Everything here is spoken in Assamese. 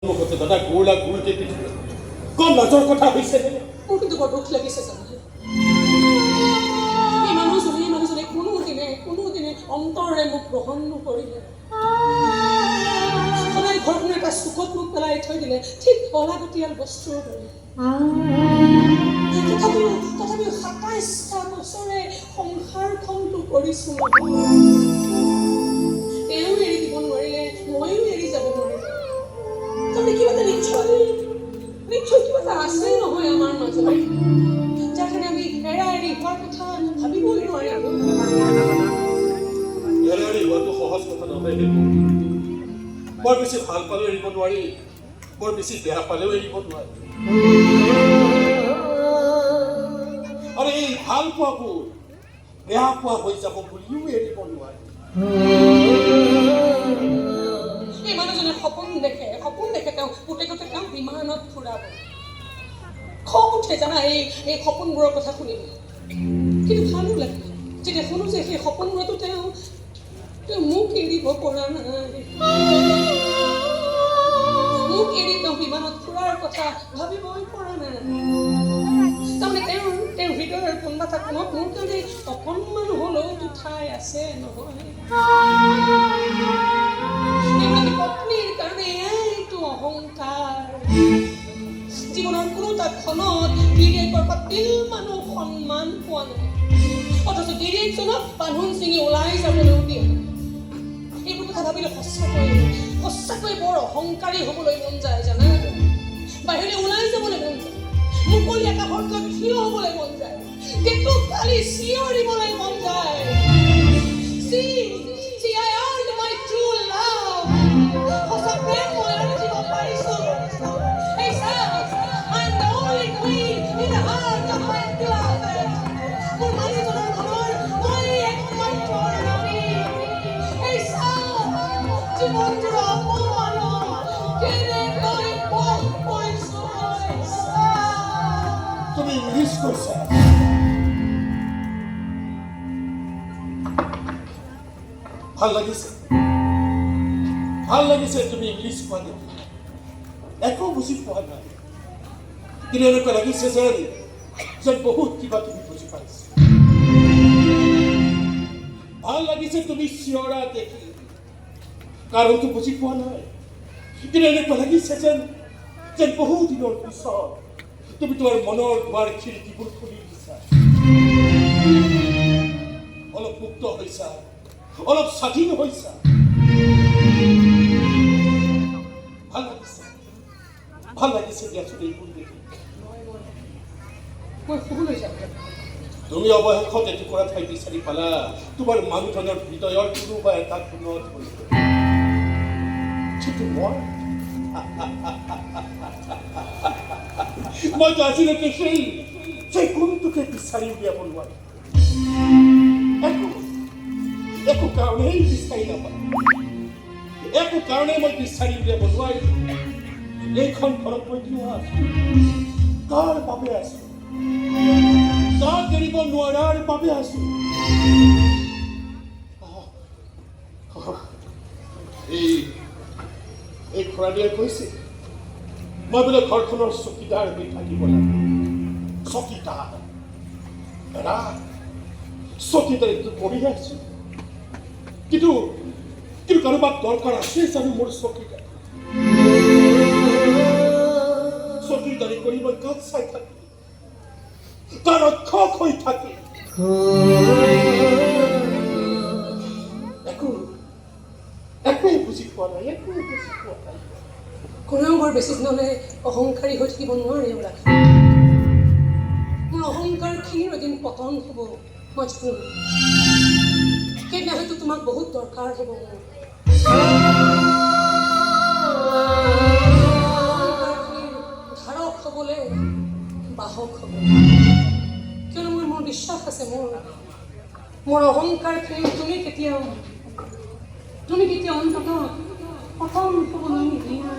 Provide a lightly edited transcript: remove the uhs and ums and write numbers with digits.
দাদা গোলা গোলকে কম লাজৰ কথা হৈছে মোৰ কিন্তু বৰ দুখ লাগিছে জানো এই মানুহজনে কোনোদিনে অন্তৰে মোক গ্ৰহণ নকৰিলে সদায় ঘৰখনৰ এটা চুকত মোক পেলাই থৈ দিলে ঠিক অলাগতিয়াল বস্তুৰ দৰে তথাপিও ২৭টা বছৰে সংসাৰখনটো কৰিছোঁ তেওঁ এৰি দিব নোৱাৰিলে ময়ো এৰি যাব নোৱাৰিলে তাৰমানে কিবা এটা নিশ্চয় কিবা এটা আছে নহয় আমাৰ মাজত যাৰ কাৰণে আমি এৰি হোৱাৰ কথা ভাবিবই নোৱাৰিম এৰি হোৱাটো সহজ কথা নহয় বৰ বেছি ভাল পালেও এৰিব নোৱাৰি বৰ বেছি বেয়া পালেও এৰিব নোৱাৰি আৰু এই ভাল পোৱাবোৰ বেয়া পোৱা হৈ যাব বুলিও এৰিব নোৱাৰি এই মানুহজনে সপোন দেখে তেওঁ পুতেকতে তেওঁ বিমানত ফুৰাব খং উঠে জানা এই সপোনবোৰৰ কথা শুনিব কিন্তু ভালো লাগে যেতিয়া শুনো যে সেই সপোনবোৰতো তেওঁ মোক এৰিব পৰা নাই মোক এৰি তেওঁ বিমানত ফুৰাৰ কথা ভাবিবই পৰা নাই তাৰমানে তেওঁৰ হৃদয়ৰ কোনোবা এটা কোণত মোৰ কাৰণে অকণমান হ'লেওতো ঠাই আছে নহয় পত্নীৰ কাৰণে এইটো অহংকাৰ জীৱনৰ কোনো এটা ক্ষণত গিৰিয়েকৰ পৰা তিলমানো সন্মান পোৱা নাই অথচ গিৰিয়েকজনক বান্ধোন ছিঙি ওলাই যাবলৈ দিয়ে এইবোৰ কথা ভাবিলে সঁচাকৈ বৰ অহংকাৰী হ'বলৈ মন যায় জানা বাহিৰলৈ ওলাই যাবলৈ মন যায় মুকলি আকাশৰ তলত থিয় হ'বলৈ মন যায় কিন্তু খালি চিঞৰিবলৈ মন যায় See, I earned my true love. সঁচা প্ৰেম মই আনিব পাৰিছোঁ Hey, Sam, I'm the only queen in the heart of my beloved. মোৰ মানুহজনৰ ঘৰৰ মই একমাত্ৰ ৰাণী Hey, Sam, জীৱনটোৰ অপমানত কেনেকৈ ভোগ কৰিছোঁ তুমি ইংলিছ কৈছা ভাল লাগিছে তুমি ইংলিছ কোৱা দেখি একো বুজি পোৱা নাই কিন্তু এনেকুৱা লাগিছে যেন বহুত কিবা তুমি বুজি পাইছা ভাল লাগিছে তুমি চিঞৰা দেখি কাৰণটো বুজি পোৱা নাই কিন্তু এনেকুৱা লাগিছে যেন বহু দিনৰ পিছত তুমি তোমাৰ মনৰ দুৱাৰ খিৰিকীবোৰ খুলি দিছা অলপ মুক্ত হৈছা অলপ স্বাধীন হৈছা ভাল লাগিছে দিয়াচোন এইবোৰ দেখি মই শুবলৈ যাম তুমি অৱশেষত এটুকুৰা ঠাই বিচাৰি পালা তোমাৰ মানুহজনৰ হৃদয়ৰ কোনোবা এটা কোণত কিন্তু মইতো আজিলৈকে সেই কোনটোকে বিচাৰি উলিয়াব নোৱাৰো একো কাৰণেই বিচাৰি নাপাওঁ একো কাৰণেই মই বিচাৰি উলিয়াব নোৱাৰিম এইখন ঘৰত মই কিয় আছো কাৰ বাবে আছো কাক এৰিব নোৱাৰাৰ বাবে আছো এই খৰালিয়ে কৈছে মই বোলে ঘৰখনৰ চকীদাৰ হৈ থাকিব লাগে চকীদাৰ চকীদাৰীটো কৰি আছো কিন্তু কাৰোবাক দৰকাৰ আছে জানো মোৰ চকীদাৰী কৰি মই কাক চাই থাকি কাৰ ৰক্ষক হৈ থাকি একোৱেই বুজি পোৱা নাই কোনেও বৰ বেছি দিনলৈ অহংকাৰী হৈ থাকিব নোৱাৰে মোৰ অহংকাৰখিনিৰ এদিন পতন হ'ব মই জানো সেইদিনা হয়তো তোমাক বহুত দৰকাৰ হ'ব মোৰ ধাৰক হ'বলৈ বাহক হ'ব কিয়নো মোৰ বিশ্বাস আছে মোৰ অহংকাৰখিনি তুমি কেতিয়াও অন্ততঃ পতন হ'বলৈ নিদিয়া